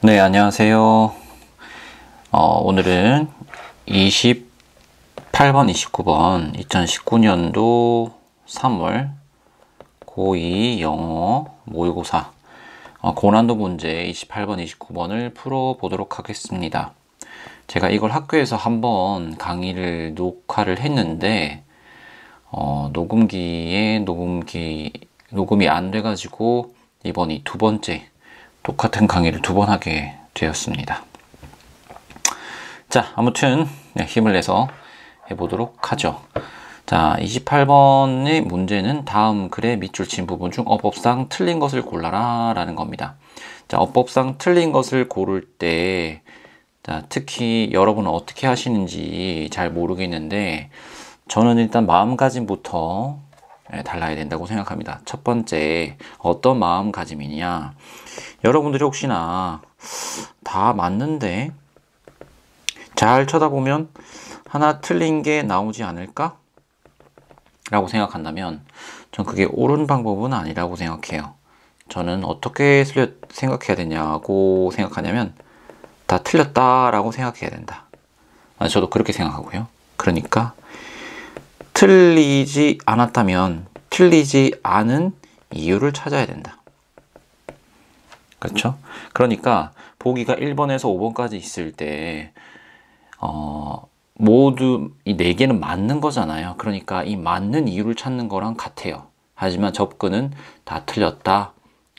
네, 안녕하세요. 오늘은 28번, 29번 2019년도 3월 고2 영어 모의고사 고난도 문제 28번, 29번을 풀어보도록 하겠습니다. 제가 이걸 학교에서 한번 강의를 녹화를 했는데 녹음이 안 돼가지고 이번이 두 번째 똑같은 강의를 두 번 하게 되었습니다. 자, 아무튼 힘을 내서 해보도록 하죠. 자, 28번의 문제는 다음 글의 밑줄 친 부분 중 어법상 틀린 것을 골라라 라는 겁니다. 자, 어법상 틀린 것을 고를 때 자, 특히 여러분은 어떻게 하시는지 잘 모르겠는데 저는 일단 마음가짐부터 달라야 된다고 생각합니다. 첫 번째, 어떤 마음가짐이냐? 여러분들이 혹시나 다 맞는데 잘 쳐다보면 하나 틀린 게 나오지 않을까? 라고 생각한다면 전 그게 옳은 방법은 아니라고 생각해요. 저는 어떻게 생각해야 되냐고 생각하냐면 다 틀렸다라고 생각해야 된다. 저도 그렇게 생각하고요. 그러니까 틀리지 않았다면 틀리지 않은 이유를 찾아야 된다. 그렇죠? 그러니까 보기가 1번에서 5번까지 있을 때 모두 이 4개는 맞는 거잖아요. 그러니까 이 맞는 이유를 찾는 거랑 같아요. 하지만 접근은 다 틀렸다.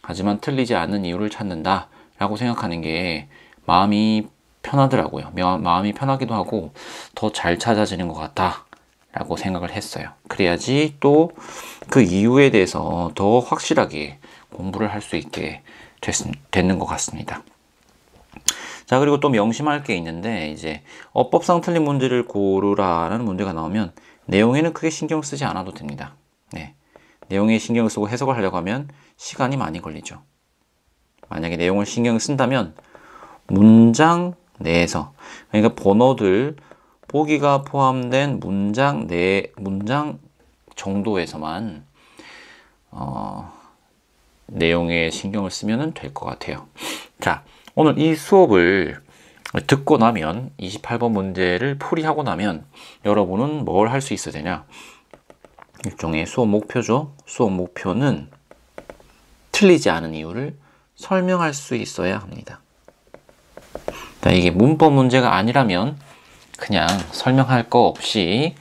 하지만 틀리지 않은 이유를 찾는다 라고 생각하는 게 마음이 편하더라고요. 마음이 편하기도 하고 더 잘 찾아지는 것 같다 라고 생각을 했어요. 그래야지 또 그 이유에 대해서 더 확실하게 공부를 할 수 있게 됐는 것 같습니다. 자, 그리고 또 명심할 게 있는데 이제 어법상 틀린 문제를 고르라는 문제가 나오면 내용에는 크게 신경 쓰지 않아도 됩니다. 네. 내용에 신경을 쓰고 해석을 하려고 하면 시간이 많이 걸리죠. 만약에 내용을 신경을 쓴다면 문장 내에서, 그러니까 번호들 보기가 포함된 문장 정도에서만 내용에 신경을 쓰면 될 것 같아요. 자, 오늘 이 수업을 듣고 나면 28번 문제를 풀이하고 나면 여러분은 뭘 할 수 있어야 되냐? 일종의 수업 목표죠. 수업 목표는 틀리지 않은 이유를 설명할 수 있어야 합니다. 자, 이게 문법 문제가 아니라면 그냥 설명할 거 없이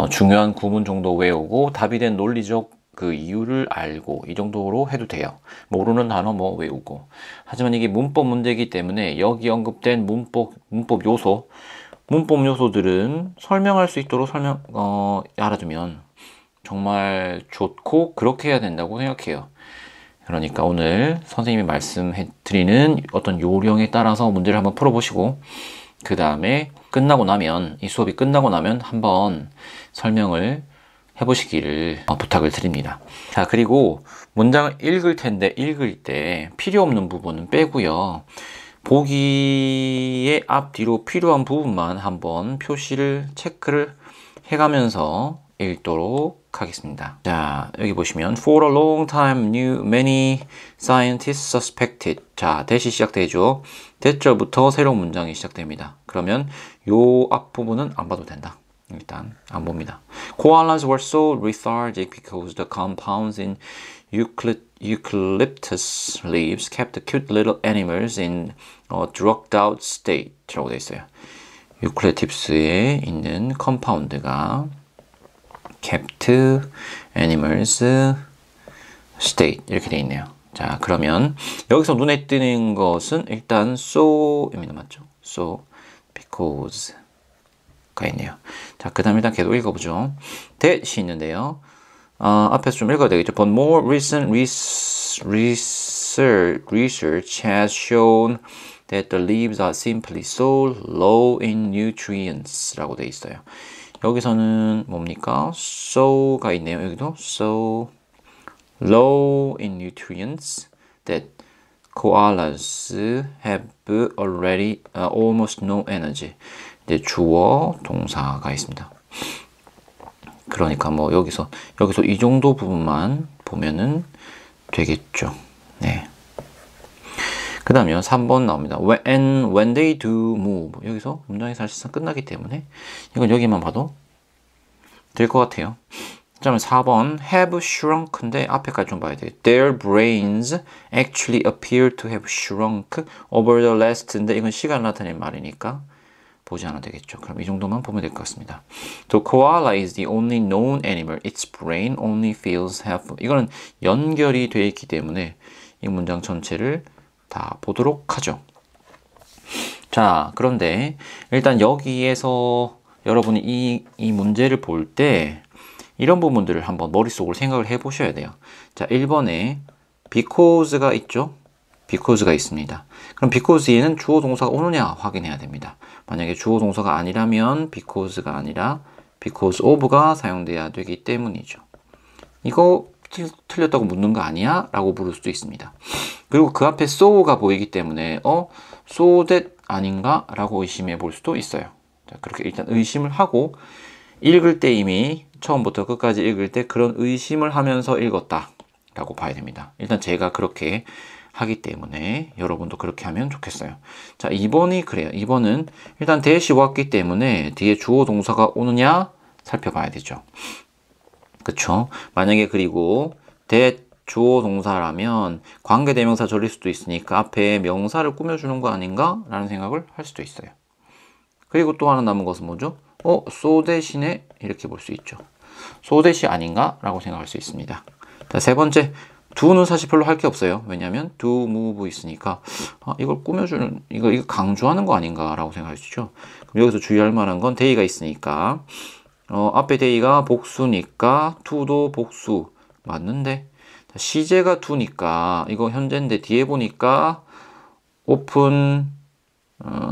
중요한 구문 정도 외우고 답이 된 논리적 그 이유를 알고 이 정도로 해도 돼요. 모르는 단어 뭐 외우고. 하지만 이게 문법 문제이기 때문에 여기 언급된 문법 요소들은 설명할 수 있도록 알아두면 정말 좋고 그렇게 해야 된다고 생각해요. 그러니까 오늘 선생님이 말씀해 드리는 어떤 요령에 따라서 문제를 한번 풀어보시고 그 다음에 이 수업이 끝나고 나면 한번 설명을 해보시기를 부탁을 드립니다. 자, 그리고 문장을 읽을 때 필요 없는 부분은 빼고요. 보기의 앞뒤로 필요한 부분만 한번 체크를 해가면서 읽도록 하겠습니다. 자, 여기 보시면 For a long time many scientists suspected. 자, 대시 시작되죠. 대절부터 새로운 문장이 시작됩니다. 그러면 요 앞부분은 안 봐도 된다. 일단 안 봅니다. Koalas were so lethargic because the compounds in eucalyptus leaves kept the cute little animals in a drugged out state 라고 되어 있어요. 유클리프스에 있는 컴파운드가 kept animals state 이렇게 되어 있네요. 자, 그러면 여기서 눈에 띄는 것은 일단 so입니다. 맞죠? so, because 가 있네요. 자, 그 다음에 일단 계속 읽어보죠. that이 있는데요. 앞에서 좀 읽어야 되겠죠. But more recent research has shown that the leaves are simply so low in nutrients 라고 되어 있어요. 여기서는 뭡니까? so가 있네요. 여기도 so low in nutrients that koalas have already almost no energy. 이제 주어 동사가 있습니다. 그러니까 뭐 여기서 이 정도 부분만 보면은 되겠죠. 네. 그 다음에 3번 나옵니다. When they do move. 여기서 문장이 사실상 끝나기 때문에 이건 여기만 봐도 될 것 같아요. 그 다음에 4번 have shrunk인데 앞에까지 좀 봐야 돼요. Their brains actually appear to have shrunk over the last인데 이건 시간을 나타낸 말이니까 보지 않아도 되겠죠. 그럼 이 정도만 보면 될 것 같습니다. The koala is the only known animal. Its brain only feels half. 이거는 연결이 되어 있기 때문에 이 문장 전체를 다 보도록 하죠. 자, 그런데 일단 여기에서 여러분이 이 문제를 볼 때 이런 부분들을 한번 머릿속으로 생각을 해 보셔야 돼요. 자, 1번에 because가 있죠? because가 있습니다. 그럼 because에는 주어 동사가 오느냐 확인해야 됩니다. 만약에 주어 동사가 아니라면 because가 아니라 because of가 사용돼야 되기 때문이죠. 이거 틀렸다고 묻는 거 아니야? 라고 물을 수도 있습니다. 그리고 그 앞에 so가 보이기 때문에 so that 아닌가? 라고 의심해 볼 수도 있어요. 자, 그렇게 일단 의심을 하고 읽을 때 이미 처음부터 끝까지 읽을 때 그런 의심을 하면서 읽었다 라고 봐야 됩니다. 일단 제가 그렇게 하기 때문에 여러분도 그렇게 하면 좋겠어요. 자, 2번이 그래요. 2번은 일단 대시 왔기 때문에 뒤에 주어 동사가 오느냐 살펴봐야 되죠. 그쵸? 만약에 그리고 주어 동사라면 관계대명사 절일 수도 있으니까 앞에 명사를 꾸며주는 거 아닌가? 라는 생각을 할 수도 있어요. 그리고 또 하나 남은 것은 뭐죠? so 대신에 이렇게 볼 수 있죠. so 대시 아닌가? 라고 생각할 수 있습니다. 자, 세 번째, do는 사실 별로 할 게 없어요. 왜냐하면 do, move 있으니까 이걸 꾸며주는, 이거 강조하는 거 아닌가? 라고 생각할 수 있죠. 그럼 여기서 주의할 만한 건 they가 있으니까 앞에 they가 복수니까 to도 복수 맞는데 시제가 do니까 이거 현재인데 뒤에 보니까 open,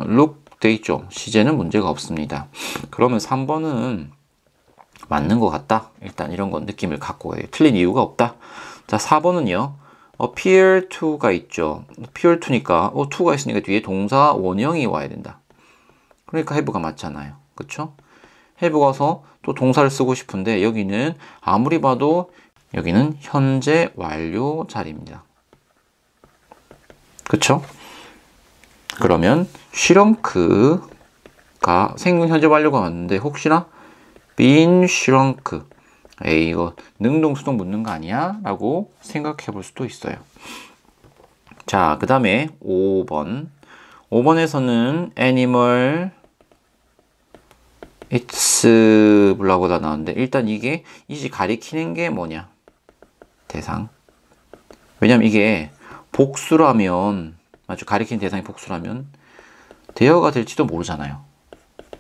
look 돼 있죠. 시제는 문제가 없습니다. 그러면 3번은 맞는 것 같다. 일단 이런 건 느낌을 갖고 가요. 틀린 이유가 없다. 자, 4번은요. appear to가 있죠. appear to니까 to가 있으니까 뒤에 동사 원형이 와야 된다. 그러니까 have가 맞잖아요. 그쵸? have가 와서 또 동사를 쓰고 싶은데 여기는 아무리 봐도 여기는 현재 완료 자리입니다. 그쵸? 그러면 shrunk가 생군 현재 완료가 맞는데 혹시나 been shrunk 에이 이거 능동수동 묻는 거 아니야? 라고 생각해 볼 수도 있어요. 자, 그 다음에 5번 5번에서는 animal it's 블라보다 나왔는데 일단 이게 이지 가리키는 게 뭐냐? 대상. 왜냐면 이게 복수라면 맞죠? 가리키는 대상이 복수라면 대여가 될지도 모르잖아요.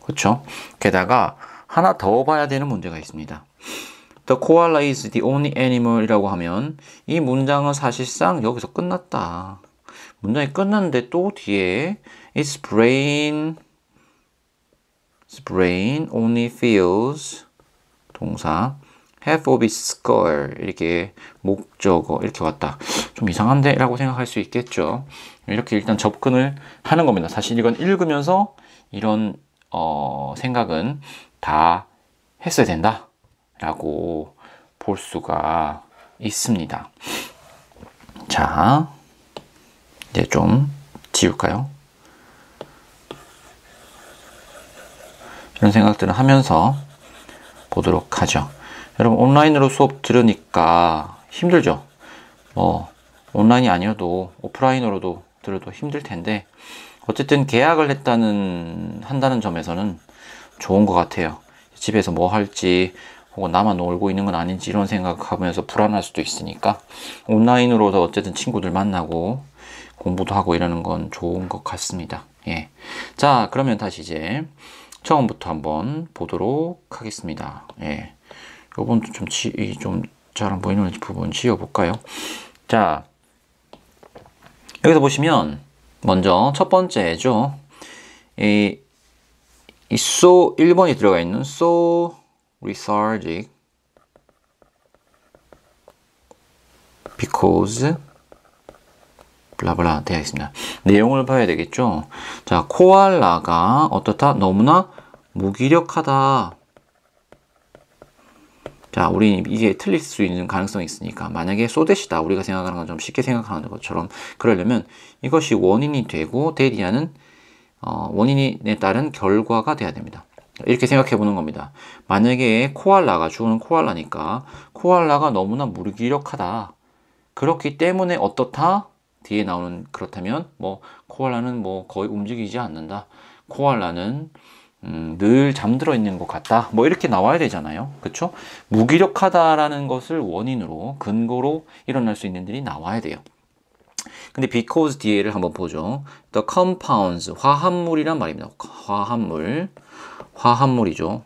그렇죠? 게다가 하나 더 봐야 되는 문제가 있습니다. The koala is the only animal 이라고 하면 이 문장은 사실상 여기서 끝났다. 문장이 끝났는데 또 뒤에 its brain only feels 동사 half of its skull 이렇게 목적어 이렇게 왔다. 좀 이상한데? 라고 생각할 수 있겠죠. 이렇게 일단 접근을 하는 겁니다. 사실 이건 읽으면서 이런 생각은 다 했어야 된다 라고 볼 수가 있습니다. 자, 이제 좀 지울까요? 이런 생각들을 하면서 보도록 하죠. 여러분 온라인으로 수업 들으니까 힘들죠? 온라인이 아니어도 오프라인으로도 들어도 힘들 텐데 어쨌든 계약을 한다는 점에서는 좋은 것 같아요. 집에서 뭐 할지 혹은 나만 놀고 있는 건 아닌지 이런 생각하면서 불안할 수도 있으니까 온라인으로도 어쨌든 친구들 만나고 공부도 하고 이러는 건 좋은 것 같습니다. 예. 자, 그러면 다시 이제 처음부터 한번 보도록 하겠습니다. 예. 요번도 좀 잘 안 보이는 부분 지워볼까요? 자, 여기서 보시면 먼저 첫 번째죠. 이 so 1번이 들어가 있는 so lethargic because 블라블라 되어 있습니다. 내용을 봐야 되겠죠. 자, 코알라가 어떻다? 너무나 무기력하다. 자, 우리 이게 틀릴 수 있는 가능성이 있으니까 만약에 so that이다 우리가 생각하는 건 좀 쉽게 생각하는 것처럼 그러려면 이것이 원인이 되고 대리하는 원인에 따른 결과가 돼야 됩니다. 이렇게 생각해 보는 겁니다. 만약에 코알라가 주어는 코알라니까 코알라가 너무나 무기력하다. 그렇기 때문에 어떻다? 뒤에 나오는 그렇다면 뭐 코알라는 뭐 거의 움직이지 않는다. 코알라는 늘 잠들어 있는 것 같다. 뭐 이렇게 나와야 되잖아요. 그렇죠? 무기력하다라는 것을 원인으로 근거로 일어날 수 있는 일이 나와야 돼요. 근데 because 뒤에를 한번 보죠. The compounds 화합물이란 말입니다. 화합물이죠.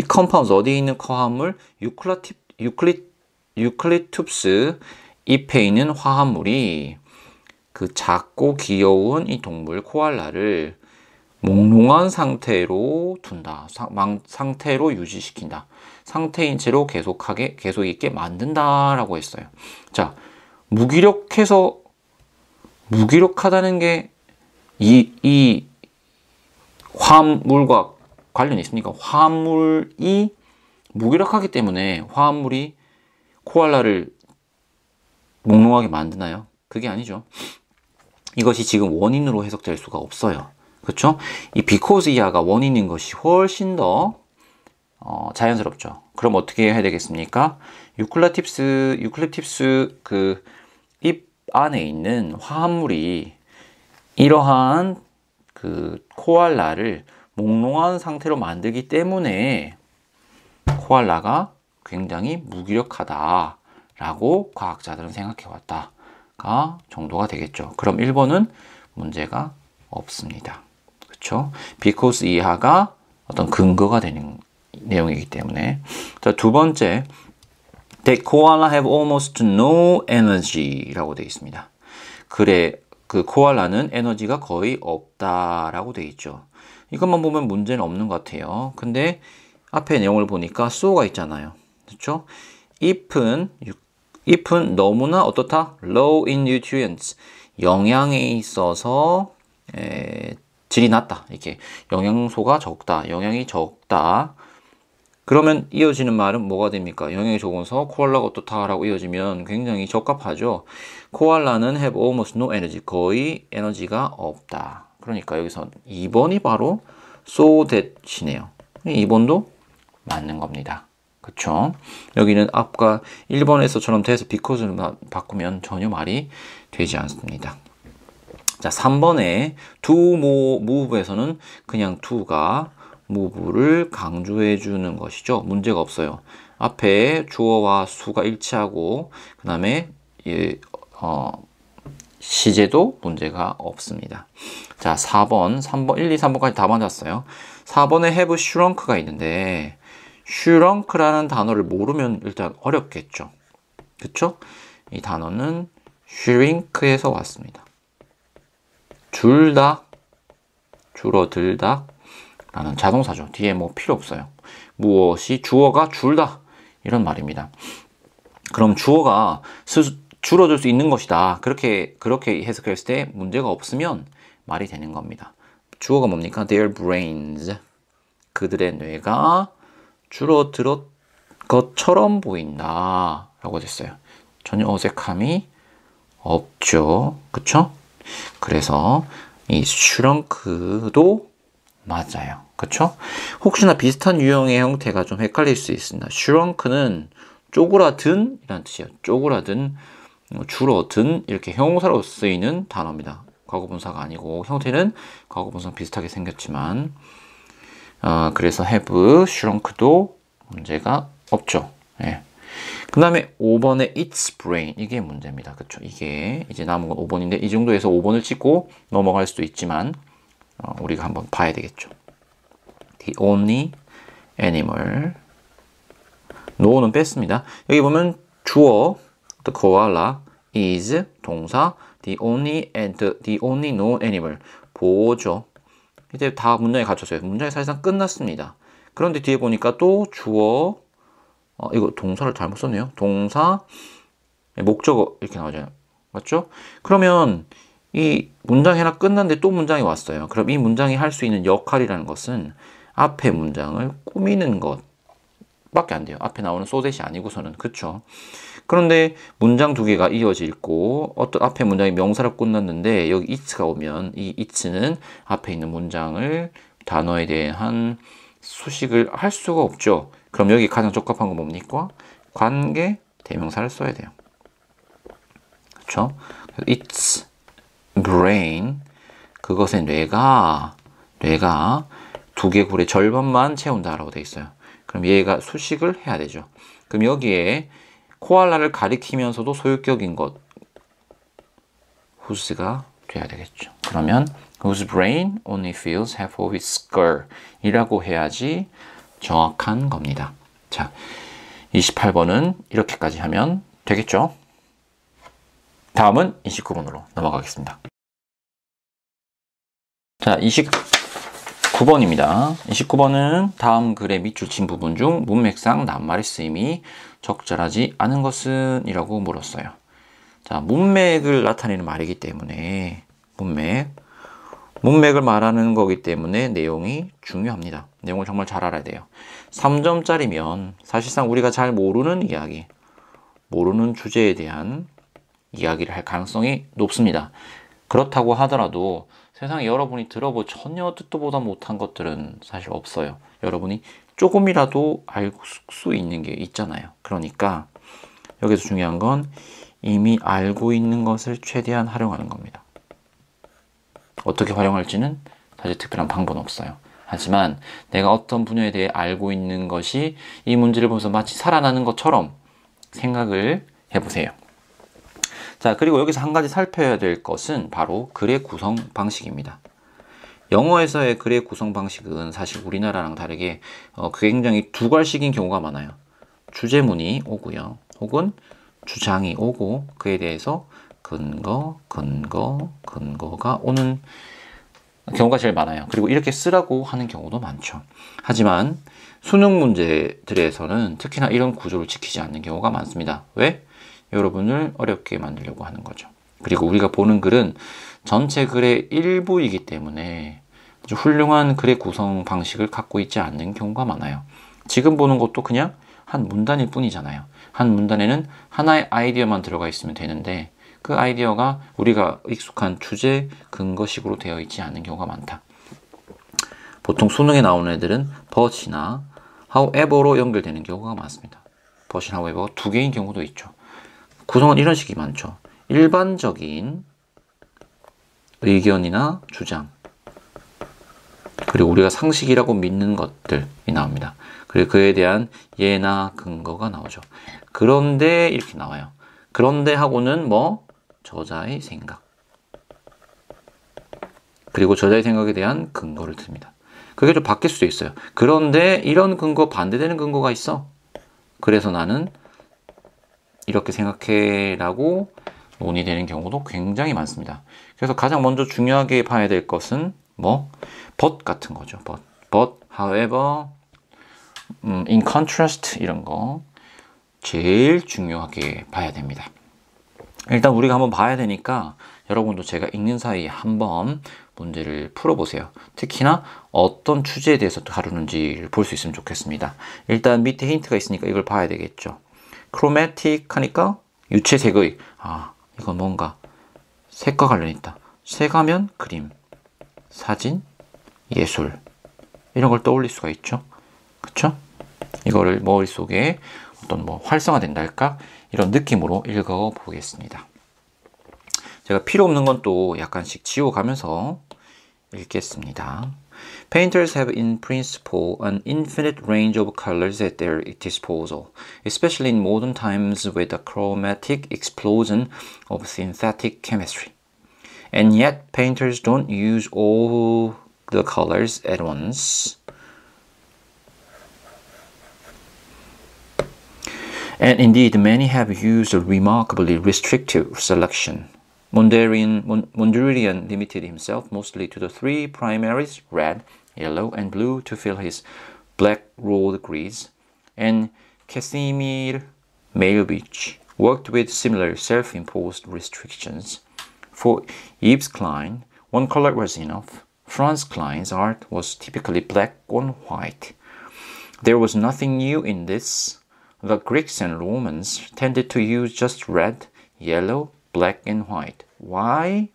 이 compounds 어디에 있는 화합물? 유클리투스 잎에 있는 화합물이 그 작고 귀여운 이 동물 코알라를 몽롱한 상태로 둔다. 상태로 유지시킨다. 상태인 채로 계속 있게 만든다라고 했어요. 자, 무기력하다는 게 이 화합물과 관련이 있습니까? 화합물이 무기력하기 때문에 화합물이 코알라를 몽롱하게 만드나요? 그게 아니죠. 이것이 지금 원인으로 해석될 수가 없어요. 그렇죠? 이 because 이하가 원인인 것이 훨씬 더 자연스럽죠. 그럼 어떻게 해야 되겠습니까? 유클립투스 그 잎 안에 있는 화합물이 이러한 그 코알라를 몽롱한 상태로 만들기 때문에 코알라가 굉장히 무기력하다라고 과학자들은 생각해 왔다가 정도가 되겠죠. 그럼 1번은 문제가 없습니다. 그렇죠? because 이하가 어떤 근거가 되는 내용이기 때문에. 자, 두 번째, That koala have almost no energy라고 되어 있습니다. 그래, 그 코알라는 에너지가 거의 없다라고 되어 있죠. 이것만 보면 문제는 없는 것 같아요. 근데 앞에 내용을 보니까 so가 있잖아요. 그렇죠? 잎은 너무나 어떻다? Low in nutrients. 영양에 있어서 질이 낮다. 이렇게 영양소가 적다. 영양이 적다. 그러면 이어지는 말은 뭐가 됩니까? 영양이 적어서 코알라가 어떻다라고 이어지면 굉장히 적합하죠. 코알라는 have almost no energy. 거의 에너지가 없다. 그러니까 여기서 2번이 바로 so that이네요. 2번도 맞는 겁니다. 그쵸? 여기는 아까 1번에서처럼 돼서 because를 바꾸면 전혀 말이 되지 않습니다. 자, 3번에 to move에서는 그냥 to가 move를 강조해 주는 것이죠. 문제가 없어요. 앞에 주어와 수가 일치하고 그 다음에 시제도 문제가 없습니다. 자, 4번, 1, 2, 3번까지 다 맞았어요. 4번에 have shrunk가 있는데 shrunk라는 단어를 모르면 일단 어렵겠죠. 그쵸? 이 단어는 shrink에서 왔습니다. 줄다, 줄어들다 라는 자동사죠. 뒤에 뭐 필요 없어요. 무엇이 주어가 줄다 이런 말입니다. 그럼 주어가 줄어들 수 있는 것이다. 그렇게 해석했을 때 문제가 없으면 말이 되는 겁니다. 주어가 뭡니까? Their brains. 그들의 뇌가 줄어들었 것처럼 보인다 라고 됐어요. 전혀 어색함이 없죠. 그쵸? 그래서 이 shrunk도 맞아요. 그쵸? 혹시나 비슷한 유형의 형태가 좀 헷갈릴 수 있습니다. shrunk는 쪼그라든 이라는 뜻이에요. 쪼그라든, 줄어든 이렇게 형용사로 쓰이는 단어입니다. 과거분사가 아니고 형태는 과거분사랑 비슷하게 생겼지만 그래서 have shrunk도 문제가 없죠. 예. 그 다음에 5번의 its brain 이게 문제입니다. 그쵸? 이게 이제 남은 건 5번인데 이 정도에서 5번을 찍고 넘어갈 수도 있지만 우리가 한번 봐야 되겠죠. The only animal no는 뺐습니다. 여기 보면 주어 the koala is 동사 the only known animal 보죠. 이제 다 문장에 갖췄어요. 문장이 사실상 끝났습니다. 그런데 뒤에 보니까 또 주어 이거 동사를 잘못 썼네요. 동사 목적어 이렇게 나오잖아요. 맞죠? 그러면 이 문장이 하나 끝났는데 또 문장이 왔어요. 그럼 이 문장이 할 수 있는 역할이라는 것은 앞에 문장을 꾸미는 것, 밖에 안 돼요. 앞에 나오는 so that이 아니고서는. 그쵸? 그런데 문장 두 개가 이어져 있고 어떤 앞에 문장이 명사로 끝났는데 여기 it가 오면 이 it는 앞에 있는 문장을 단어에 대한 수식을 할 수가 없죠. 그럼 여기 가장 적합한 건 뭡니까? 관계 대명사를 써야 돼요. 그렇죠? Its brain, 그것의 뇌가 두개골의 절반만 채운다라고 되어 있어요. 그럼 얘가 수식을 해야 되죠. 그럼 여기에 코알라를 가리키면서도 소유격인 것 whose가 돼야 되겠죠. 그러면 whose brain only feels half of its skull 이라고 해야지 정확한 겁니다. 자, 28번은 이렇게까지 하면 되겠죠. 다음은 29번으로 넘어가겠습니다. 자, 29번입니다. 29번은 다음 글의 밑줄 친 부분 중 문맥상 낱말의 쓰임이 적절하지 않은 것은? 이라고 물었어요. 자, 문맥을 나타내는 말이기 때문에 문맥을 말하는 거기 때문에 내용이 중요합니다. 내용을 정말 잘 알아야 돼요. 3점짜리면 사실상 우리가 잘 모르는 이야기, 모르는 주제에 대한 이야기를 할 가능성이 높습니다. 그렇다고 하더라도 세상에 여러분이 들어보 전혀 듣도 보다 못한 것들은 사실 없어요. 여러분이 조금이라도 알 수 있는 게 있잖아요. 그러니까 여기서 중요한 건 이미 알고 있는 것을 최대한 활용하는 겁니다. 어떻게 활용할지는 사실 특별한 방법은 없어요. 하지만 내가 어떤 분야에 대해 알고 있는 것이 이 문제를 보면서 마치 살아나는 것처럼 생각을 해보세요. 자, 그리고 여기서 한 가지 살펴야 될 것은 바로 글의 구성 방식입니다. 영어에서의 글의 구성 방식은 사실 우리나라랑 다르게 굉장히 두괄식인 경우가 많아요. 주제문이 오고요. 혹은 주장이 오고 그에 대해서 근거가 오는 경우가 제일 많아요. 그리고 이렇게 쓰라고 하는 경우도 많죠. 하지만 수능 문제들에서는 특히나 이런 구조를 지키지 않는 경우가 많습니다. 왜? 여러분을 어렵게 만들려고 하는 거죠. 그리고 우리가 보는 글은 전체 글의 일부이기 때문에 아주 훌륭한 글의 구성 방식을 갖고 있지 않는 경우가 많아요. 지금 보는 것도 그냥 한 문단일 뿐이잖아요. 한 문단에는 하나의 아이디어만 들어가 있으면 되는데 그 아이디어가 우리가 익숙한 주제, 근거식으로 되어 있지 않는 경우가 많다. 보통 수능에 나오는 애들은 but이나 however로 연결되는 경우가 많습니다. but이나 however 두 개인 경우도 있죠. 구성은 이런 식이 많죠. 일반적인 의견이나 주장, 그리고 우리가 상식이라고 믿는 것들이 나옵니다. 그리고 그에 대한 예나 근거가 나오죠. 그런데 이렇게 나와요. 그런데 하고는 저자의 생각, 그리고 저자의 생각에 대한 근거를 듭니다. 그게 좀 바뀔 수도 있어요. 그런데 이런 근거, 반대되는 근거가 있어. 그래서 나는 이렇게 생각해 라고 논의되는 경우도 굉장히 많습니다. 그래서 가장 먼저 중요하게 봐야 될 것은 but 같은 거죠. but, however, in contrast 이런 거 제일 중요하게 봐야 됩니다. 일단 우리가 한번 봐야 되니까 여러분도 제가 읽는 사이에 한번 문제를 풀어보세요. 특히나 어떤 주제에 대해서 다루는지를 볼 수 있으면 좋겠습니다. 일단 밑에 힌트가 있으니까 이걸 봐야 되겠죠. chromatic 하니까 유채색의, 이건 뭔가 색과 관련이 있다. 색하면 그림, 사진, 예술 이런 걸 떠올릴 수가 있죠. 그쵸? 이거를 머릿속에 어떤 활성화된다 할까? 이런 느낌으로 읽어 보겠습니다. 제가 필요 없는 건 또 약간씩 지워가면서 읽겠습니다. Painters have in principle an infinite range of colors at their disposal, especially in modern times with the chromatic explosion of synthetic chemistry. And yet painters don't use all the colors at once. And indeed, many have used a remarkably restrictive selection. Mondrian limited himself mostly to the three primaries, red, yellow, and blue, to fill his black road grids. And Casimir Malevich worked with similar self-imposed restrictions. For Yves Klein, one color was enough. Franz Klein's art was typically black on white. There was nothing new in this. The Greeks and Romans tended to use just red, yellow, black, and white. Why?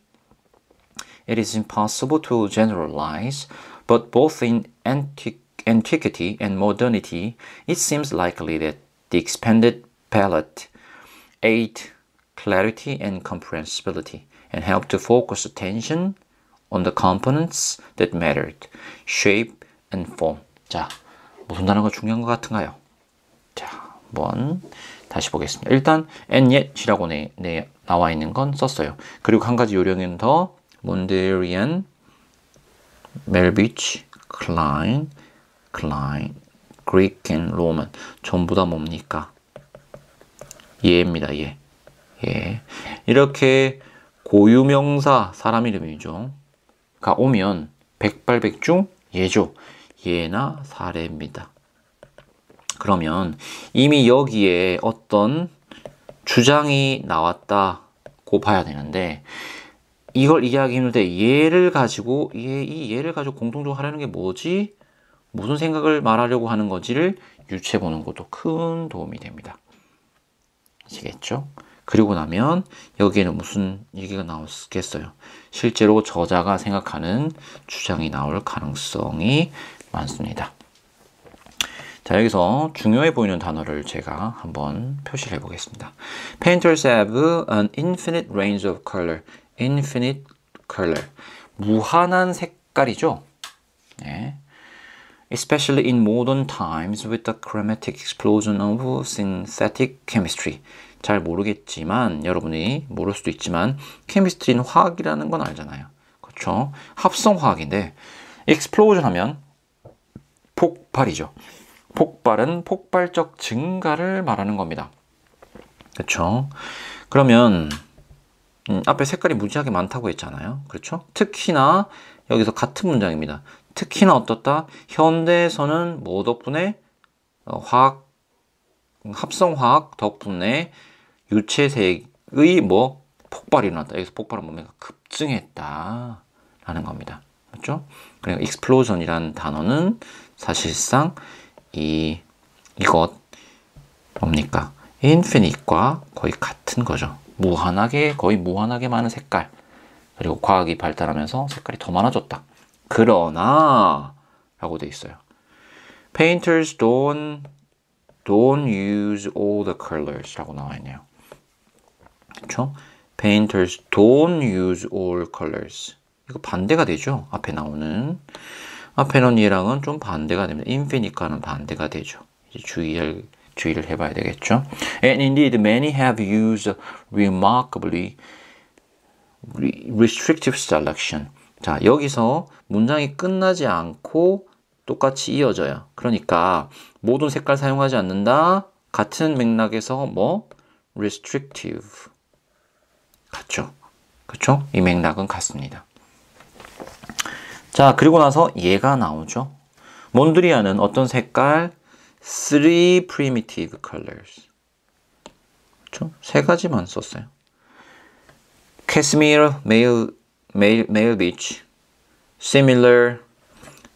It is impossible to generalize, but both in antiquity and modernity, it seems likely that the expanded palette aid clarity and comprehensibility and help to focus attention on the components that mattered, shape and form. 자, 무슨 단어가 중요한 것 같은가요? 자, 한번 다시 보겠습니다. 일단 and yet이라고 나와 있는 건 썼어요. 그리고 한 가지 요령은 더 몬데리안, 멜비치, 클라인, 그리크 앤 로만 전부 다 뭡니까? 예입니다. 예. 이렇게 고유명사 사람 이름이죠. 가 오면 백발백중 예죠. 예나 사례입니다. 그러면 이미 여기에 어떤 주장이 나왔다고 봐야 되는데 이걸 이해하기 힘들 때 이 예를 가지고 공통적으로 하려는 게 뭐지? 무슨 생각을 말하려고 하는 건지를 유추해 보는 것도 큰 도움이 됩니다. 아시겠죠? 그리고 나면 여기에는 무슨 얘기가 나왔겠어요? 실제로 저자가 생각하는 주장이 나올 가능성이 많습니다. 자, 여기서 중요해 보이는 단어를 제가 한번 표시를 해보겠습니다. Painters have an infinite range of color. Infinite color. 무한한 색깔이죠. 네. Especially in modern times with the chromatic explosion of synthetic chemistry. 잘 모르겠지만 여러분이 모를 수도 있지만 케미스트리는 화학이라는 건 알잖아요. 그렇죠? 합성화학인데 explosion 하면 폭발이죠. 폭발은 폭발적 증가를 말하는 겁니다. 그렇죠? 그러면 앞에 색깔이 무지하게 많다고 했잖아요. 그렇죠? 특히나 여기서 같은 문장입니다. 특히나 어떻다? 현대에서는 뭐 덕분에 합성화학 덕분에 유체색의 폭발이 일어났다. 여기서 폭발은 뭡니까? 급증했다 라는 겁니다. 그렇죠? 그러니까 explosion이라는 단어는 사실상 이것 뭡니까? infinite과 거의 같은 거죠. 거의 무한하게 많은 색깔. 그리고 과학이 발달하면서 색깔이 더 많아졌다. 그러나 라고 돼 있어요. Painters don't use all the colors 라고 나와 있네요. 그렇죠? Painters don't use all colors. 이거 반대가 되죠. 앞에 나오는 얘랑은 좀 반대가 됩니다. infinite과는 반대가 되죠. 이제 주의를 해봐야 되겠죠. And indeed, many have used remarkably restrictive selection. 자, 여기서 문장이 끝나지 않고 똑같이 이어져요. 그러니까 모든 색깔 사용하지 않는다. 같은 맥락에서 restrictive 같죠. 그렇죠? 이 맥락은 같습니다. 자, 그리고 나서 얘가 나오죠. 몬드리안은 어떤 색깔? Three primitive colors. 그렇죠? 세 가지만 썼어요. Casimir, Malevich, similar,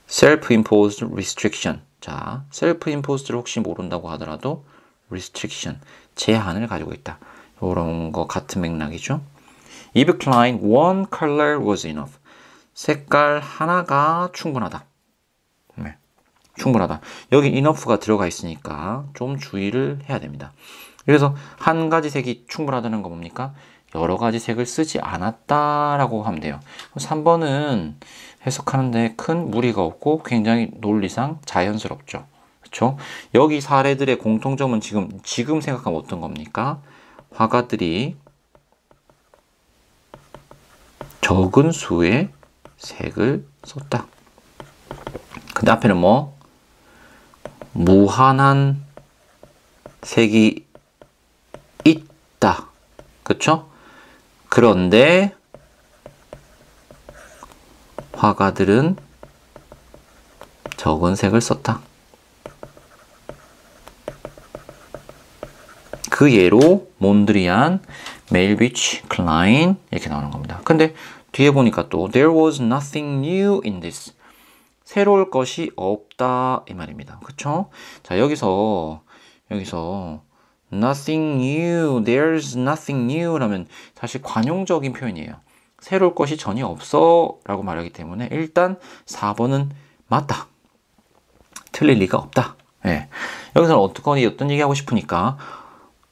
self-imposed restriction. 자, self-imposed를 혹시 모른다고 하더라도 restriction, 제한을 가지고 있다. 이런 거 같은 맥락이죠. Yves Klein, one color was enough. 색깔 하나가 충분하다. 네, 충분하다. 여기 enough가 들어가 있으니까 좀 주의를 해야 됩니다. 그래서 한 가지 색이 충분하다는 거 뭡니까? 여러 가지 색을 쓰지 않았다라고 하면 돼요. 3번은 해석하는데 큰 무리가 없고 굉장히 논리상 자연스럽죠. 그렇죠? 여기 사례들의 공통점은 지금 생각하면 어떤 겁니까? 화가들이 적은 수의 색을 썼다. 근데 앞에는 무한한 색이 있다. 그렇죠? 그런데 화가들은 적은 색을 썼다. 그 예로 몬드리안, 메일비치, 클라인 이렇게 나오는 겁니다. 근데 뒤에 보니까 또 There was nothing new in this. 새로울 것이 없다 이 말입니다. 그쵸? 자, 여기서 nothing new, there's nothing new 라면 사실 관용적인 표현이에요. 새로울 것이 전혀 없어 라고 말하기 때문에 일단 4번은 맞다. 틀릴 리가 없다. 예. 여기서는 어떤 얘기하고 싶으니까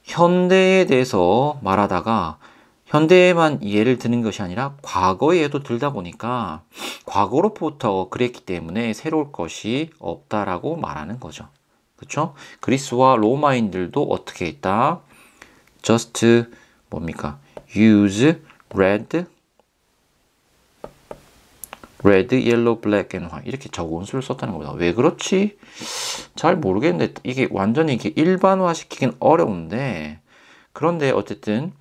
현대에 대해서 말하다가 현대에만 예를 드는 것이 아니라 과거에도 들다 보니까 과거로부터 그랬기 때문에 새로울 것이 없다라고 말하는 거죠. 그렇죠? 그리스와 로마인들도 어떻게 했다? just 뭡니까? use red, yellow, black and white 이렇게 적은 수를 썼다는 겁니다. 왜 그렇지? 잘 모르겠는데 이게 완전히 이게 일반화시키긴 어려운데 그런데 어쨌든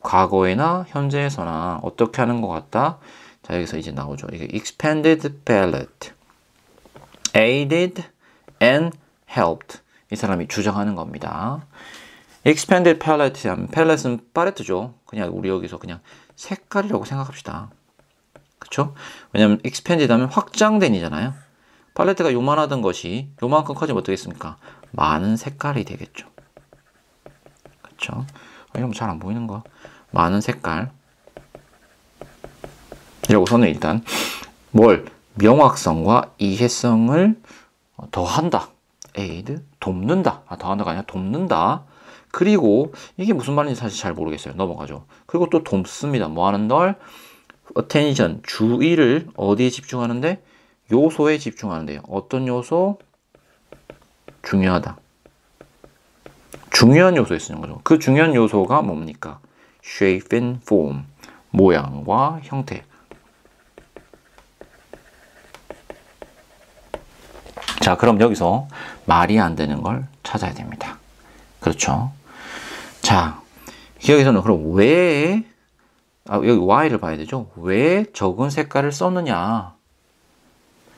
과거에나 현재에서나 어떻게 하는 것 같다? 자, 여기서 이제 나오죠. 이게 expanded palette, aided and helped. 이 사람이 주장하는 겁니다. expanded palette 하면 palette는 팔레트죠. 그냥 우리 여기서 그냥 색깔이라고 생각합시다. 그쵸? 왜냐면 expanded 하면 확장된이잖아요. 팔레트가 요만하던 것이 요만큼 커지면 어떻겠습니까? 많은 색깔이 되겠죠. 그쵸? 이러면 잘 안 보이는 거. 많은 색깔. 이러고서는 일단 뭘? 명확성과 이해성을 더한다. aid, 돕는다. 더한다가 아니라 돕는다. 그리고 이게 무슨 말인지 사실 잘 모르겠어요. 넘어가죠. 그리고 또 돕습니다. 뭐 하는 걸? attention, 주의를 어디에 집중하는데? 요소에 집중하는데요. 어떤 요소? 중요하다. 중요한 요소에 쓰는 거죠. 그 중요한 요소가 뭡니까? shape and form, 모양과 형태. 자, 그럼 여기서 말이 안 되는 걸 찾아야 됩니다. 그렇죠? 자, 여기서는 그럼 왜, 여기 why를 봐야 되죠? 왜 적은 색깔을 썼느냐?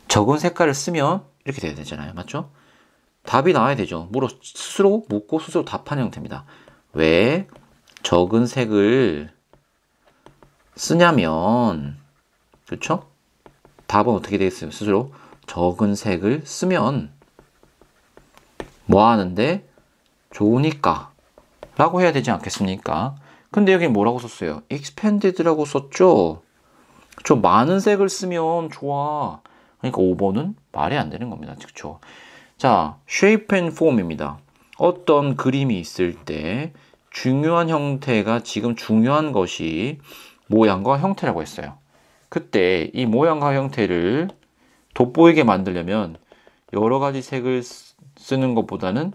적은 색깔을 쓰면 이렇게 돼야 되잖아요. 맞죠? 답이 나와야 되죠. 스스로 묻고 스스로 답하는 형태입니다. 왜 적은 색을 쓰냐면, 그렇죠? 답은 어떻게 되겠어요? 스스로 적은 색을 쓰면 뭐 하는데 좋으니까 라고 해야 되지 않겠습니까? 근데 여기 뭐라고 썼어요? expanded라고 썼죠? 저 많은 색을 쓰면 좋아. 그러니까 5번은 말이 안 되는 겁니다. 그렇죠? 자, shape and form입니다. 어떤 그림이 있을 때 중요한 형태가 지금 중요한 것이 모양과 형태라고 했어요. 그때 이 모양과 형태를 돋보이게 만들려면 여러 가지 색을 쓰는 것보다는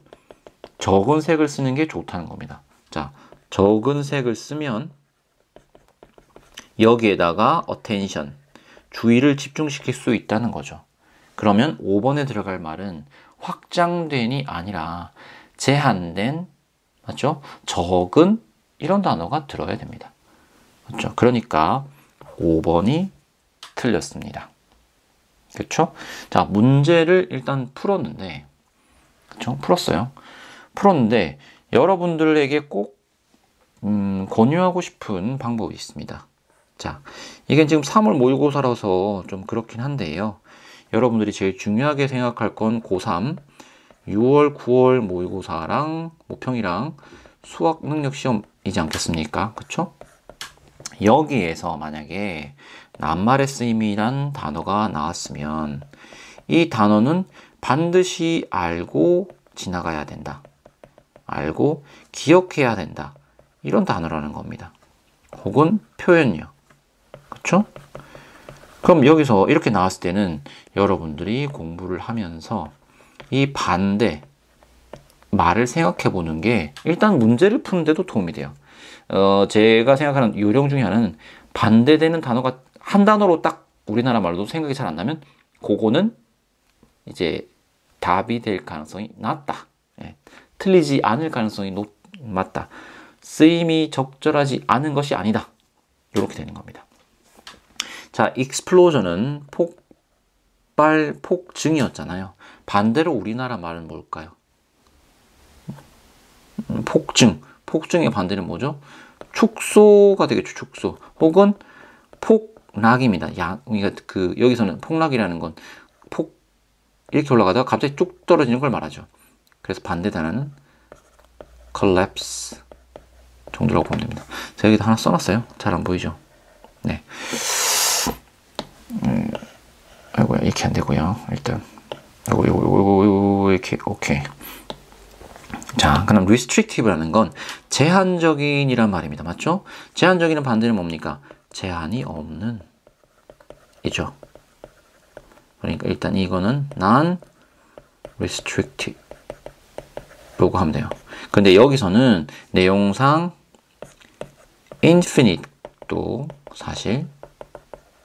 적은 색을 쓰는 게 좋다는 겁니다. 자, 적은 색을 쓰면 여기에다가 attention, 주의를 집중시킬 수 있다는 거죠. 그러면 5번에 들어갈 말은 확장된이 아니라 제한된, 맞죠? 적은 이런 단어가 들어야 됩니다. 맞죠? 그러니까 5번이 틀렸습니다. 그렇죠? 자, 문제를 일단 풀었는데, 그렇죠? 풀었는데 여러분들에게 꼭 권유하고 싶은 방법이 있습니다. 자, 이게 지금 3월 모의고사라서 좀 그렇긴 한데요. 여러분들이 제일 중요하게 생각할 건 고3, 6월, 9월 모의고사랑 모평이랑 수학 능력 시험이지 않겠습니까? 그쵸? 여기에서 만약에 낱말의 쓰임이란 단어가 나왔으면 이 단어는 반드시 알고 지나가야 된다. 알고 기억해야 된다. 이런 단어라는 겁니다. 혹은 표현요. 그쵸? 그럼 여기서 이렇게 나왔을 때는 여러분들이 공부를 하면서 이 반대 말을 생각해 보는 게 일단 문제를 푸는데도 도움이 돼요. 제가 생각하는 요령 중에 하나는 반대되는 단어가 한 단어로 딱 우리나라 말로 생각이 잘 안 나면 그거는 이제 답이 될 가능성이 낮다. 예. 틀리지 않을 가능성이 맞다. 쓰임이 적절하지 않은 것이 아니다. 이렇게 되는 겁니다. 자, explosion은 폭발, 폭증이었잖아요. 반대로 우리나라 말은 뭘까요? 폭증. 폭증의 반대는 뭐죠? 축소가 되겠죠, 축소. 혹은 폭락입니다. 그러니까 여기서는 폭락이라는 건 이렇게 올라가다가 갑자기 쭉 떨어지는 걸 말하죠. 그래서 반대 단어는 collapse 정도라고 보면 됩니다. 제가 여기다 하나 써놨어요. 잘 안 보이죠? 네. 아이고야, 이렇게 안 되고요. 일단 요거 이렇게 오케이. 자, 그럼 restrictive라는 건 제한적인이란 말입니다. 맞죠? 제한적인은 반대는 뭡니까? 제한이 없는 이죠. 그러니까 일단 이거는 non-restrictive 라고 하면 돼요. 근데 여기서는 내용상 infinite도 사실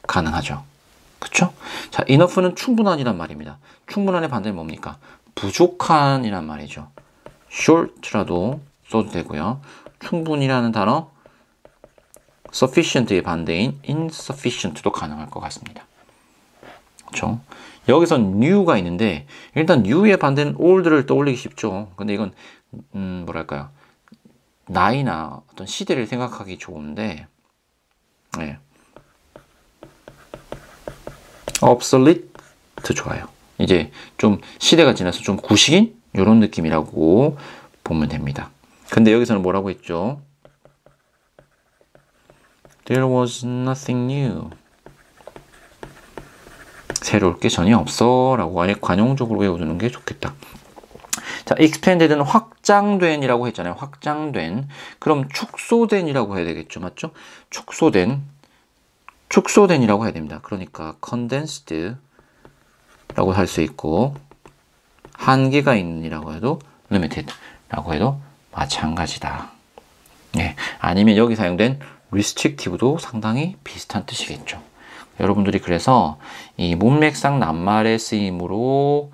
가능하죠. 그쵸? 자, enough는 충분한이란 말입니다. 충분한의 반대는 뭡니까? 부족한이란 말이죠. short라도 써도 되고요. 충분이라는 단어 sufficient의 반대인 insufficient도 가능할 것 같습니다. 그렇죠? 여기선 new가 있는데 일단 new의 반대는 old를 떠올리기 쉽죠. 근데 이건 뭐랄까요? 나이나 어떤 시대를 생각하기 좋은데 네. obsolete 좋아요. 이제 좀 시대가 지나서 좀 구식인 이런 느낌이라고 보면 됩니다. 근데 여기서는 뭐라고 했죠? There was nothing new. 새로울 게 전혀 없어 라고 아예 관용적으로 외워두는 게 좋겠다. 자, expanded는 확장된이라고 했잖아요. 확장된. 그럼 축소된이라고 해야 되겠죠. 맞죠? 축소된이라고 해야 됩니다. 그러니까 condensed 라고 할 수 있고 한계가 있는이라고 해도 limited 라고 해도 마찬가지다. 예. 아니면 여기 사용된 restrictive도 상당히 비슷한 뜻이겠죠. 여러분들이 그래서 이 문맥상 낱말의 쓰임으로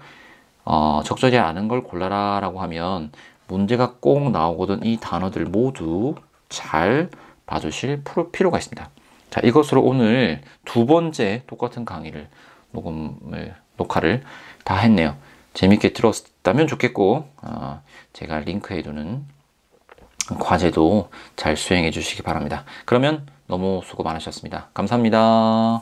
적절히 아는 걸 골라라 라고 하면 문제가 꼭 나오거든 이 단어들 모두 잘 봐주실 필요가 있습니다. 자, 이것으로 오늘 두 번째 똑같은 강의를 녹화를 다 했네요. 재밌게 들었다면 좋겠고 제가 링크해두는 과제도 잘 수행해 주시기 바랍니다. 그러면 너무 수고 많으셨습니다. 감사합니다.